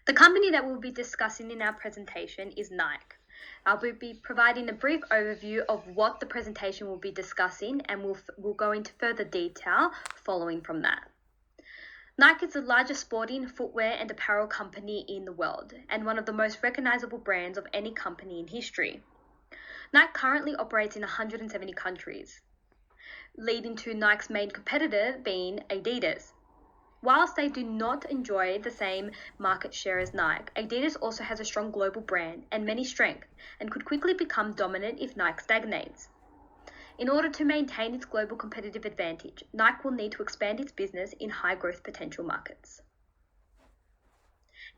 The company that we'll be discussing in our presentation is Nike. I will be providing a brief overview of what the presentation will be discussing, and we'll go into further detail following from that. Nike is the largest sporting, footwear and apparel company in the world, and one of the most recognizable brands of any company in history. Nike currently operates in 170 countries, leading to Nike's main competitor being Adidas. Whilst they do not enjoy the same market share as Nike, Adidas also has a strong global brand and many strengths, and could quickly become dominant if Nike stagnates. In order to maintain its global competitive advantage, Nike will need to expand its business in high-growth potential markets.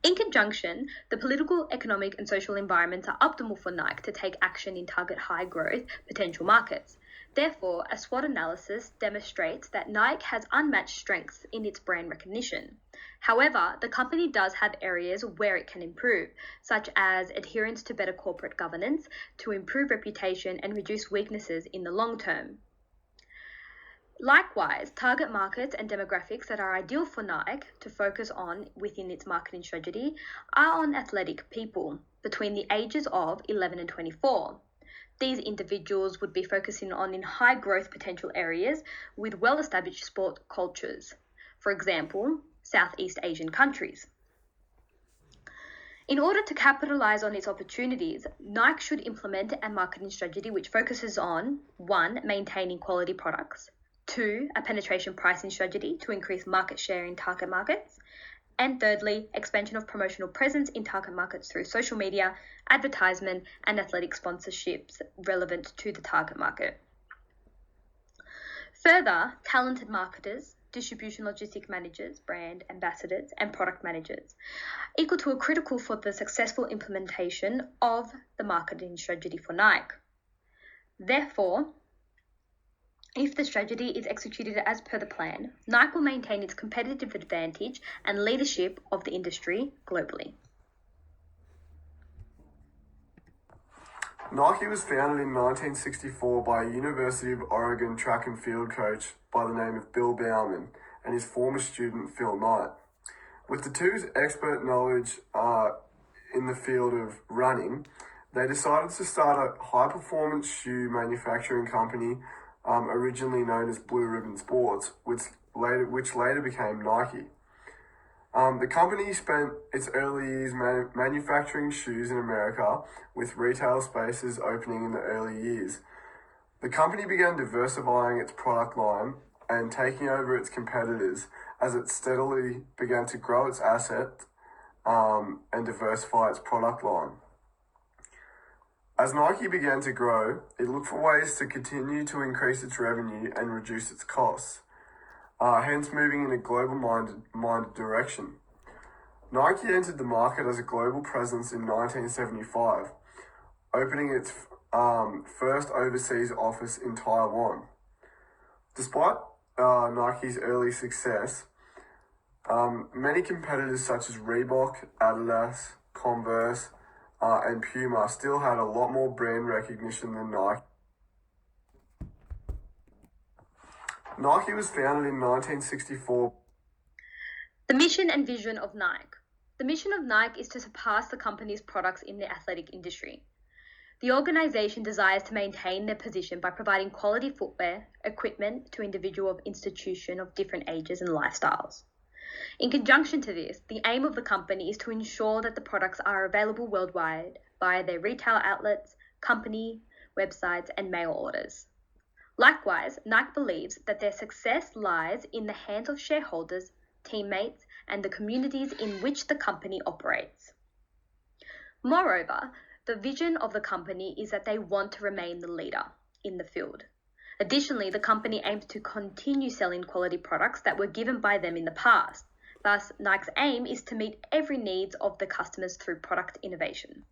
In conjunction, the political, economic and social environments are optimal for Nike to take action in target high-growth potential markets. Therefore, a SWOT analysis demonstrates that Nike has unmatched strengths in its brand recognition. However, the company does have areas where it can improve, such as adherence to better corporate governance to improve reputation and reduce weaknesses in the long term. Likewise, target markets and demographics that are ideal for Nike to focus on within its marketing strategy are on athletic people between the ages of 11 and 24. These individuals would be focusing on in high growth potential areas with well-established sport cultures, for example, Southeast Asian countries. In order to capitalize on its opportunities, Nike should implement a marketing strategy which focuses on 1. Maintaining quality products, 2. A penetration pricing strategy to increase market share in target markets, and thirdly, expansion of promotional presence in target markets through social media, advertisement, and athletic sponsorships relevant to the target market. Further, talented marketers, distribution logistic managers, brand ambassadors, and product managers equal to a critical for the successful implementation of the marketing strategy for Nike. Therefore, if the strategy is executed as per the plan, Nike will maintain its competitive advantage and leadership of the industry globally. Nike was founded in 1964 by a University of Oregon track and field coach by the name of Bill Bauman and his former student Phil Knight. With the two's expert knowledge in the field of running, they decided to start a high-performance shoe manufacturing company originally known as Blue Ribbon Sports, which later became Nike. The company spent its early years manufacturing shoes in America, with retail spaces opening in the early years. The company began diversifying its product line and taking over its competitors as it steadily began to grow its asset and diversify its product line. As Nike began to grow, it looked for ways to continue to increase its revenue and reduce its costs, hence moving in a global-minded direction. Nike entered the market as a global presence in 1975, opening its first overseas office in Taiwan. Despite Nike's early success, many competitors such as Reebok, Adidas, Converse, and Puma still had a lot more brand recognition than Nike. Nike was founded in 1964. The mission and vision of Nike. The mission of Nike is to surpass the company's products in the athletic industry. The organization desires to maintain their position by providing quality footwear, equipment to individual of institution of different ages and lifestyles. In conjunction to this, the aim of the company is to ensure that the products are available worldwide via their retail outlets, company websites, and mail orders. Likewise, Nike believes that their success lies in the hands of shareholders, teammates, and the communities in which the company operates. Moreover, the vision of the company is that they want to remain the leader in the field. Additionally, the company aims to continue selling quality products that were given by them in the past. Thus, Nike's aim is to meet every need of the customers through product innovation.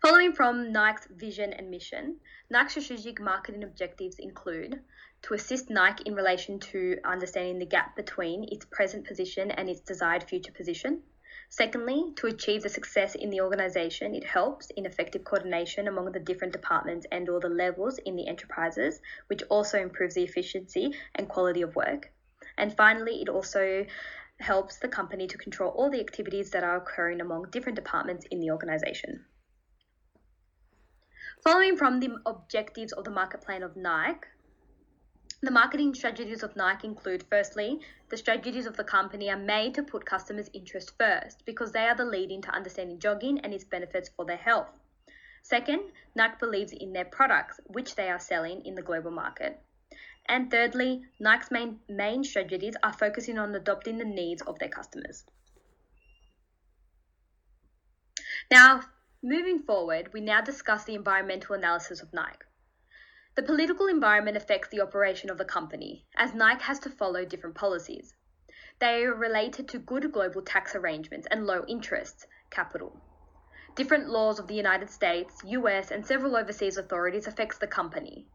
Following from Nike's vision and mission, Nike's strategic marketing objectives include to assist Nike in relation to understanding the gap between its present position and its desired future position. Secondly, to achieve the success in the organization, it helps in effective coordination among the different departments and all the levels in the enterprises, which also improves the efficiency and quality of work. And finally, it also helps the company to control all the activities that are occurring among different departments in the organization. Following from the objectives of the market plan of Nike, the marketing strategies of Nike include, firstly, the strategies of the company are made to put customers' interest first because they are the lead into understanding jogging and its benefits for their health. Second, Nike believes in their products, which they are selling in the global market. And thirdly, Nike's main strategies are focusing on adopting the needs of their customers. Now, moving forward, we now discuss the environmental analysis of Nike. The political environment affects the operation of the company, as Nike has to follow different policies. They are related to good global tax arrangements and low interest capital. Different laws of the United States, US, and several overseas authorities affects the company,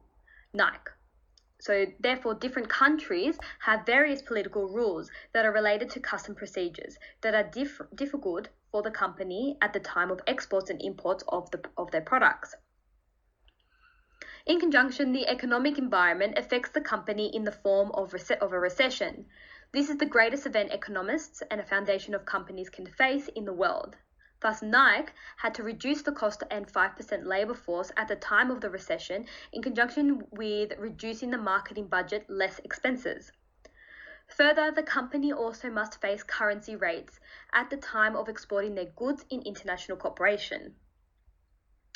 Nike. So therefore, different countries have various political rules that are related to custom procedures that are difficult for the company at the time of exports and imports of their products. In conjunction, the economic environment affects the company in the form of a recession. This is the greatest event economists and a foundation of companies can face in the world. Thus, Nike had to reduce the cost and 5% labour force at the time of the recession in conjunction with reducing the marketing budget less expenses. Further, the company also must face currency rates at the time of exporting their goods in international cooperation.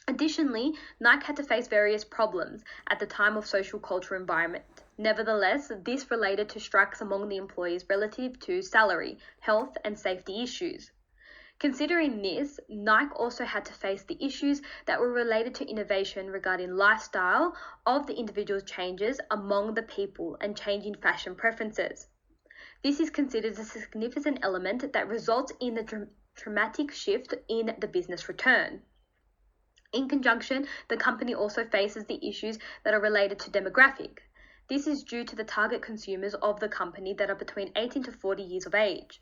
Additionally, Nike had to face various problems at the time of social cultural environment. Nevertheless, this related to strikes among the employees relative to salary, health, and safety issues. Considering this, Nike also had to face the issues that were related to innovation regarding lifestyle of the individual changes among the people and changing fashion preferences. This is considered a significant element that results in the dramatic shift in the business return. In conjunction, the company also faces the issues that are related to demographic. This is due to the target consumers of the company that are between 18 to 40 years of age.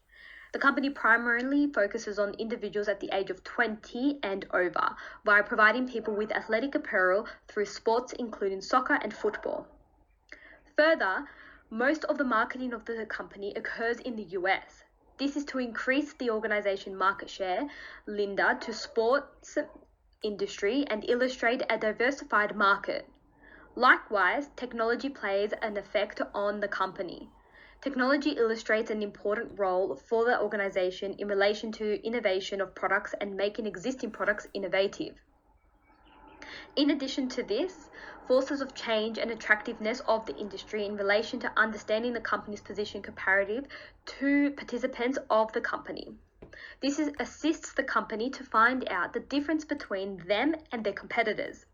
The company primarily focuses on individuals at the age of 20 and over by providing people with athletic apparel through sports including soccer and football. Further, most of the marketing of the company occurs in the US. This is to increase the organization market share, Linda, to sports industry and illustrate a diversified market. Likewise, technology plays an effect on the company. Technology illustrates an important role for the organization in relation to innovation of products and making existing products innovative. In addition to this, forces of change and attractiveness of the industry in relation to understanding the company's position comparative to participants of the company. This assists the company to find out the difference between them and their competitors.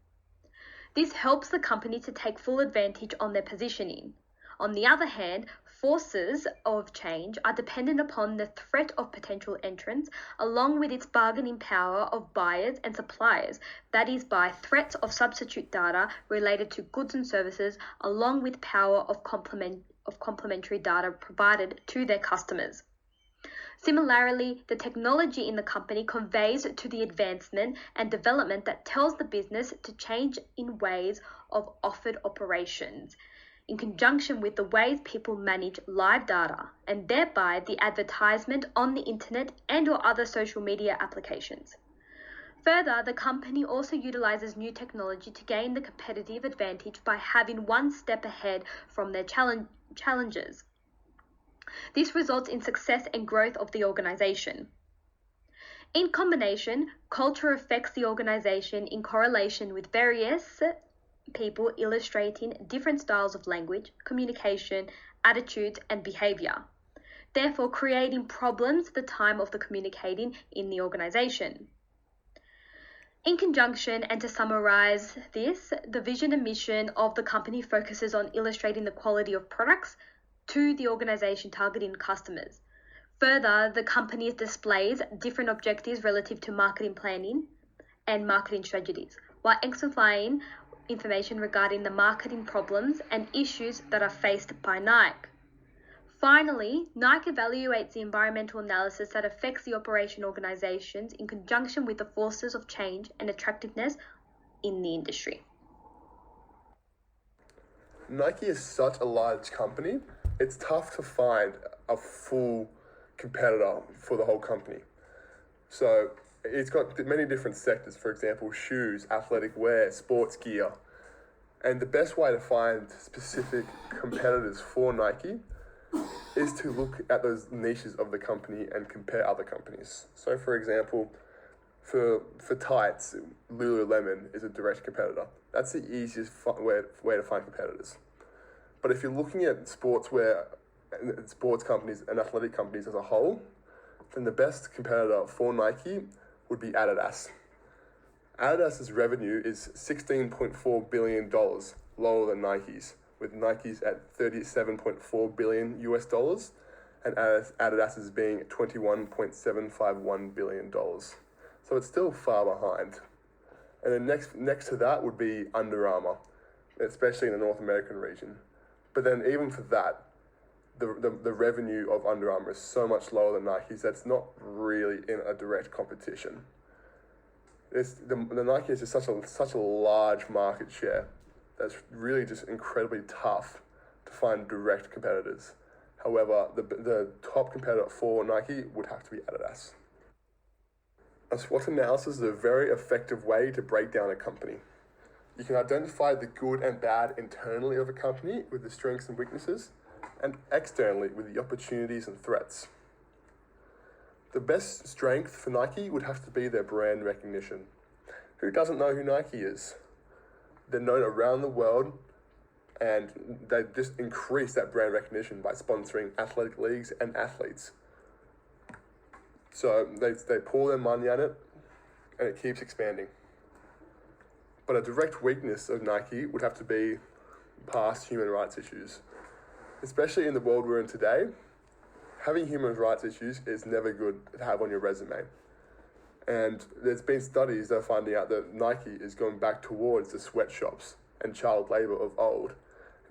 This helps the company to take full advantage on their positioning. On the other hand, forces of change are dependent upon the threat of potential entrants along with its bargaining power of buyers and suppliers, that is by threats of substitute data related to goods and services along with power of complementary data provided to their customers. Similarly, the technology in the company conveys to the advancement and development that tells the business to change in ways of offered operations, in conjunction with the ways people manage live data, and thereby the advertisement on the internet and or other social media applications. Further, the company also utilizes new technology to gain the competitive advantage by having one step ahead from their challengers. This results in success and growth of the organization. In combination, culture affects the organization in correlation with various people illustrating different styles of language, communication, attitudes, and behavior, therefore creating problems at the time of the communicating in the organization. In conjunction, and to summarize this, the vision and mission of the company focuses on illustrating the quality of products to the organization targeting customers. Further, the company displays different objectives relative to marketing planning and marketing strategies, while exemplifying information regarding the marketing problems and issues that are faced by Nike. Finally, Nike evaluates the environmental analysis that affects the operation organizations in conjunction with the forces of change and attractiveness in the industry. Nike is such a large company, it's tough to find a full competitor for the whole company. So it's got many different sectors, for example, shoes, athletic wear, sports gear. And the best way to find specific competitors for Nike is to look at those niches of the company and compare other companies. So for example, for tights, Lululemon is a direct competitor. That's the easiest way to find competitors. But if you're looking at sportswear, sports companies and athletic companies as a whole, then the best competitor for Nike would be Adidas. Adidas's revenue is $16.4 billion lower than Nike's, with Nike's at $37.4 billion US dollars, and Adidas's being $21.751 billion. So it's still far behind. And then next to that would be Under Armour, especially in the North American region. But then even for that, the revenue of Under Armour is so much lower than Nike's that's not really in a direct competition. The Nike is just such a large market share that's really just incredibly tough to find direct competitors. However, the top competitor for Nike would have to be Adidas. A SWOT analysis is a very effective way to break down a company. You can identify the good and bad internally of a company with the strengths and weaknesses, and externally with the opportunities and threats. The best strength for Nike would have to be their brand recognition. Who doesn't know who Nike is? They're known around the world, and they just increase that brand recognition by sponsoring athletic leagues and athletes. So they pour their money at it, and it keeps expanding. But a direct weakness of Nike would have to be past human rights issues. Especially in the world we're in today, having human rights issues is never good to have on your resume. And there's been studies that are finding out that Nike is going back towards the sweatshops and child labor of old,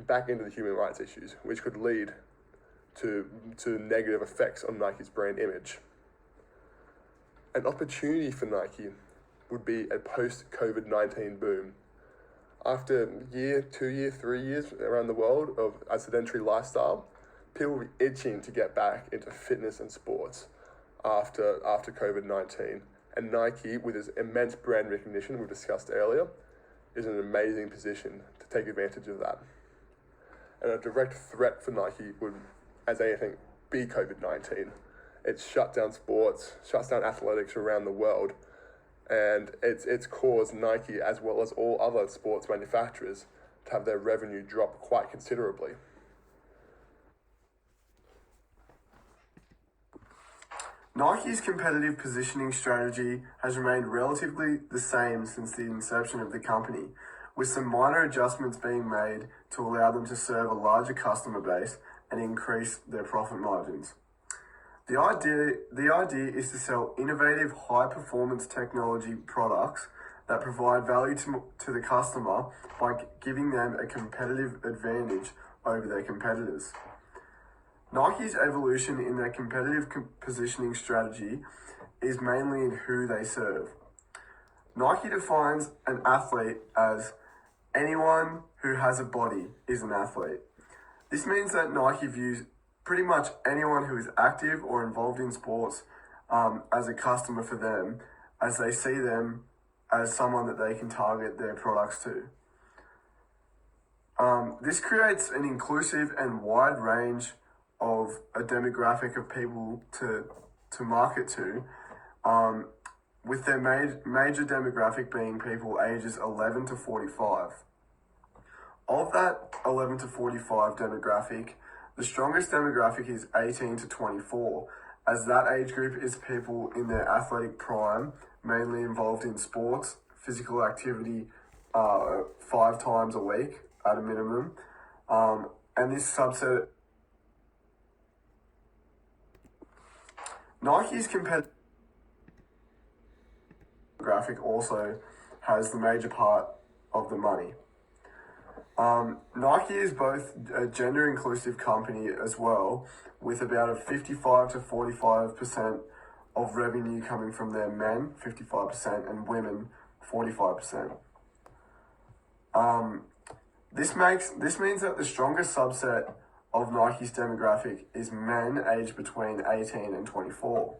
back into the human rights issues, which could lead to negative effects on Nike's brand image. An opportunity for Nike would be a post-COVID-19 boom. After a year, 2 years, 3 years around the world of a sedentary lifestyle, people will be itching to get back into fitness and sports after COVID-19. And Nike, with its immense brand recognition we've discussed earlier, is in an amazing position to take advantage of that. And a direct threat for Nike would, as anything, be COVID-19. It's shut down sports, shuts down athletics around the world, and it's caused Nike, as well as all other sports manufacturers, to have their revenue drop quite considerably. Nike's competitive positioning strategy has remained relatively the same since the inception of the company, with some minor adjustments being made to allow them to serve a larger customer base and increase their profit margins. The idea is to sell innovative, high-performance technology products that provide value to the customer by giving them a competitive advantage over their competitors. Nike's evolution in their competitive positioning strategy is mainly in who they serve. Nike defines an athlete as anyone who has a body is an athlete. This means that Nike views pretty much anyone who is active or involved in sports as a customer for them, as they see them as someone that they can target their products to. This creates an inclusive and wide range of a demographic of people to market to, with their major demographic being people ages 11 to 45. Of that 11 to 45 demographic, the strongest demographic is 18 to 24, as that age group is people in their athletic prime, mainly involved in sports, physical activity 5 times a week at a minimum. And this subset, Nike's competitive demographic also has the major part of the money. Nike is both a gender inclusive company as well, with about a 55 to 45% of revenue coming from their men, 55%, and women, 45%. This means that the strongest subset of Nike's demographic is men aged between 18 and 24.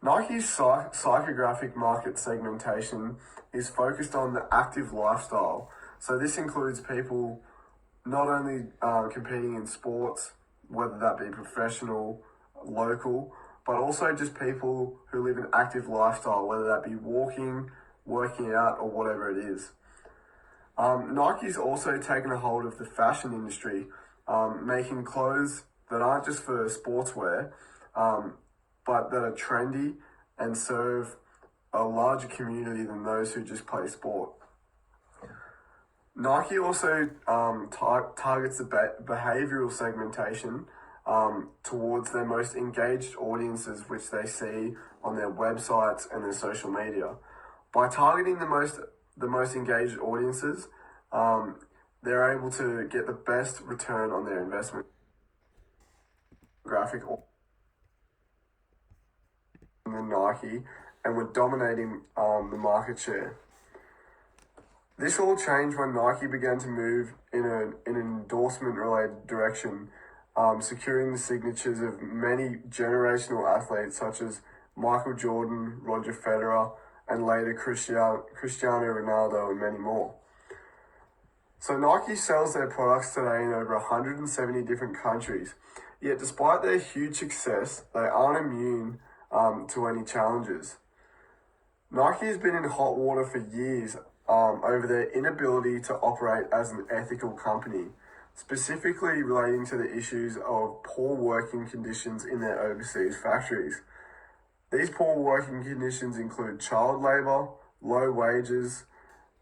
Nike's psychographic market segmentation is focused on the active lifestyle. So this includes people not only competing in sports, whether that be professional, local, but also just people who live an active lifestyle, whether that be walking, working out, or whatever it is. Nike's also taken a hold of the fashion industry, making clothes that aren't just for sportswear, but that are trendy and serve a larger community than those who just play sport. Nike also targets the behavioral segmentation towards their most engaged audiences, which they see on their websites and their social media. By targeting the most engaged audiences, they're able to get the best return on their investment. Graphic than Nike, and were dominating the market share. This all changed when Nike began to move in an endorsement-related direction, securing the signatures of many generational athletes such as Michael Jordan, Roger Federer, and later Cristiano Ronaldo, and many more. So Nike sells their products today in over 170 different countries, yet despite their huge success, they aren't immune to any challenges. Nike has been in hot water for years over their inability to operate as an ethical company, specifically relating to the issues of poor working conditions in their overseas factories. These poor working conditions include child labour, low wages,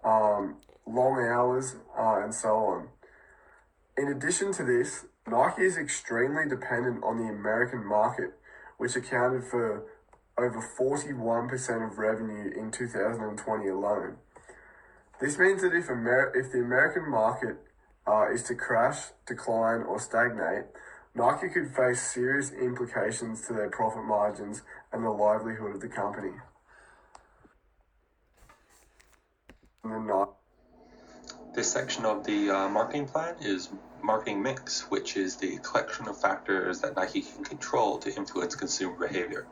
long hours, and so on. In addition to this, Nike is extremely dependent on the American market, which accounted for over 41% of revenue in 2020 alone. This means that if the American market is to crash, decline, or stagnate, Nike could face serious implications to their profit margins and the livelihood of the company. This section of the marketing plan is marketing mix, which is the collection of factors that Nike can control to influence consumer behavior.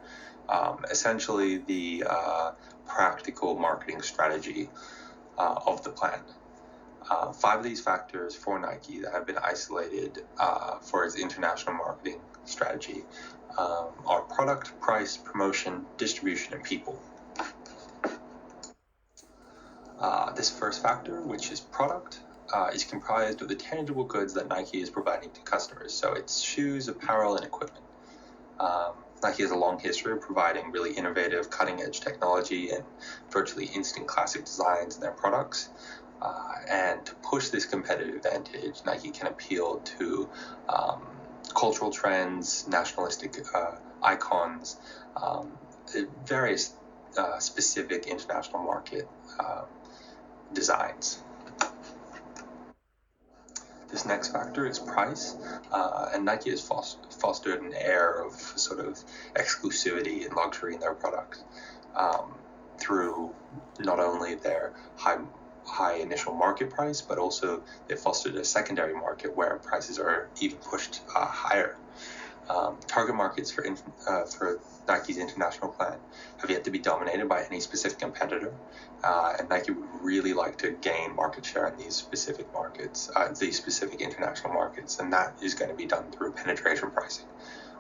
Essentially, the practical marketing strategy of the plan. 5 of these factors for Nike that have been isolated for its international marketing strategy are product, price, promotion, distribution, and people. This first factor, which is product, is comprised of the tangible goods that Nike is providing to customers. So it's shoes, apparel, and equipment. Nike has a long history of providing really innovative, cutting-edge technology and virtually instant classic designs in their products. And to push this competitive advantage, Nike can appeal to cultural trends, nationalistic icons, various specific international market designs. This next factor is price, and Nike has fostered an air of sort of exclusivity and luxury in their products through not only their high initial market price, but also they fostered a secondary market where prices are even pushed higher. Target markets for Nike's international plan have yet to be dominated by any specific competitor, and Nike would really like to gain market share in these specific markets, these specific international markets, and that is going to be done through penetration pricing,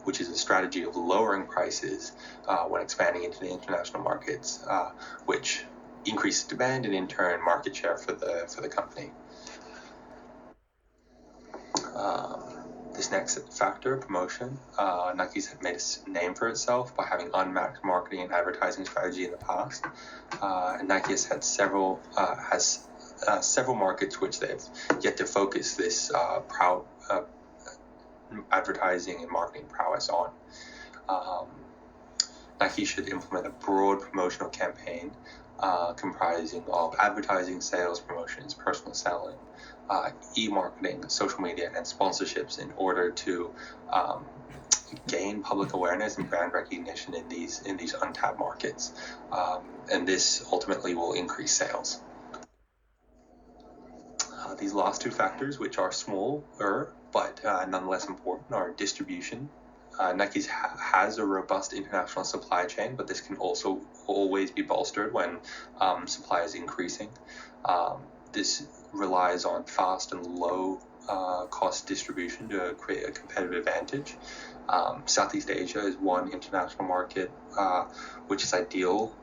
which is a strategy of lowering prices when expanding into the international markets, which increases demand and in turn market share for the company. This next factor, promotion, Nike's made a name for itself by having unmatched marketing and advertising strategy in the past. And Nike has had several markets which they've yet to focus this advertising and marketing prowess on. Nike should implement a broad promotional campaign comprising of advertising, sales, promotions, personal selling, e-marketing, social media, and sponsorships in order to gain public awareness and brand recognition in these untapped markets, and this ultimately will increase sales. These last two factors, which are smaller but nonetheless important, are distribution. Nike has a robust international supply chain, but this can also always be bolstered when supply is increasing. This relies on fast and low cost distribution to create a competitive advantage. Southeast Asia is one international market which is ideal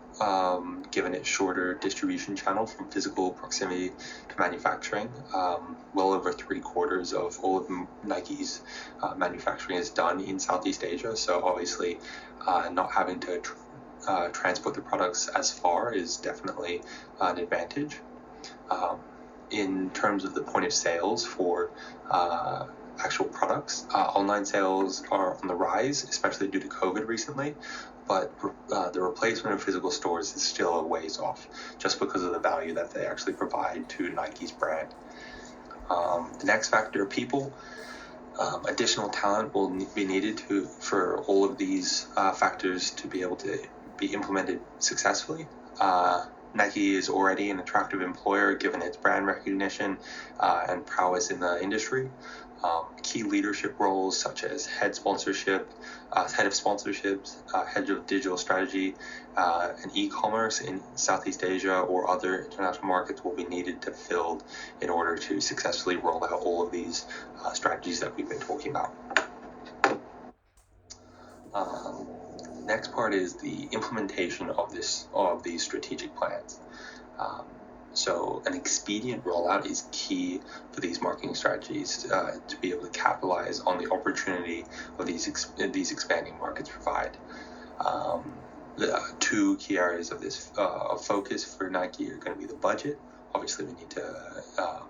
given its shorter distribution channel from physical proximity to manufacturing. Well over 3/4 of all of Nike's manufacturing is done in Southeast Asia, so obviously not having to transport the products as far is definitely an advantage. In terms of the point of sales for actual products, online sales are on the rise, especially due to COVID recently, but the replacement of physical stores is still a ways off, just because of the value that they actually provide to Nike's brand. The next factor, people. Additional talent will be needed for all of these factors to be able to be implemented successfully. Nike is already an attractive employer given its brand recognition and prowess in the industry. Key leadership roles such as head of sponsorships, head of digital strategy, and e-commerce in Southeast Asia or other international markets will be needed to fill in order to successfully roll out all of these strategies that we've been talking about. Next part is the implementation of these strategic plans. So an expedient rollout is key for these marketing strategies to be able to capitalize on the opportunity of these expanding markets provide. The two key areas of this focus for Nike are going to be the budget. Obviously, we need to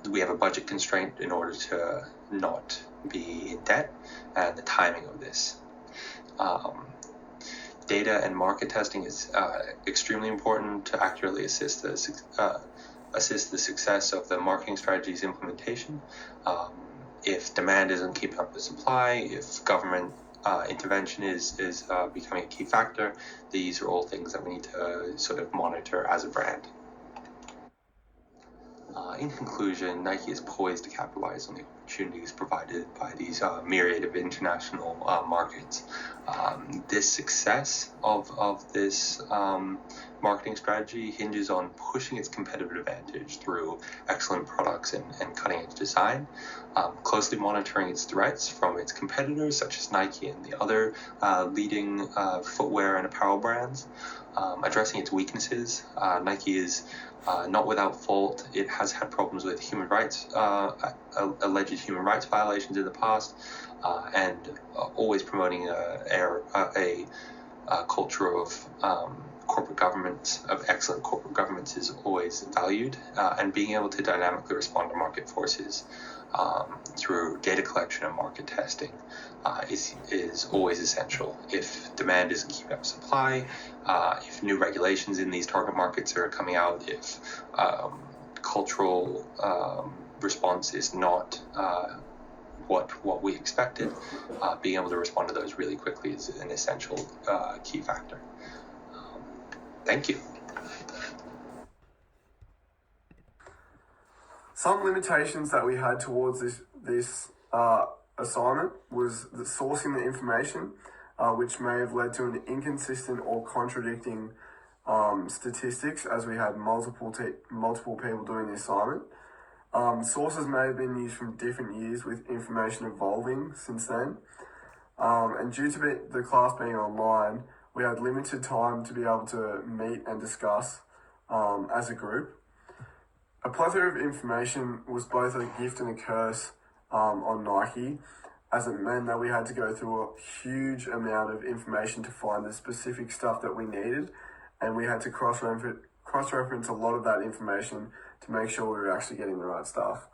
we have a budget constraint in order to not be in debt, and the timing of this. Data and market testing is extremely important to accurately assist the success of the marketing strategy's implementation. If demand isn't keeping up with supply, if government intervention is becoming a key factor, these are all things that we need to sort of monitor as a brand. In conclusion, Nike is poised to capitalize on the opportunities provided by these myriad of international markets. This success of this marketing strategy hinges on pushing its competitive advantage through excellent products and cutting-edge design, closely monitoring its threats from its competitors such as Nike and the other leading footwear and apparel brands, addressing its weaknesses. Nike is not without fault. It has had problems with human rights, alleged human rights violations in the past, and always promoting a culture of corporate governance, of excellent corporate governance, is always valued, and being able to dynamically respond to market forces through data collection and market testing is always essential. If demand isn't keeping up with supply, if new regulations in these target markets are coming out, if cultural response is not what we expected, being able to respond to those really quickly is an essential key factor. Thank you. Some limitations that we had towards this assignment was the sourcing the information, which may have led to an inconsistent or contradicting statistics, as we had multiple people doing the assignment. Sources may have been used from different years with information evolving since then. And due to the class being online, we had limited time to be able to meet and discuss as a group. A plethora of information was both a gift and a curse on Nike, as it meant that we had to go through a huge amount of information to find the specific stuff that we needed, and we had to cross-reference a lot of that information to make sure we were actually getting the right stuff.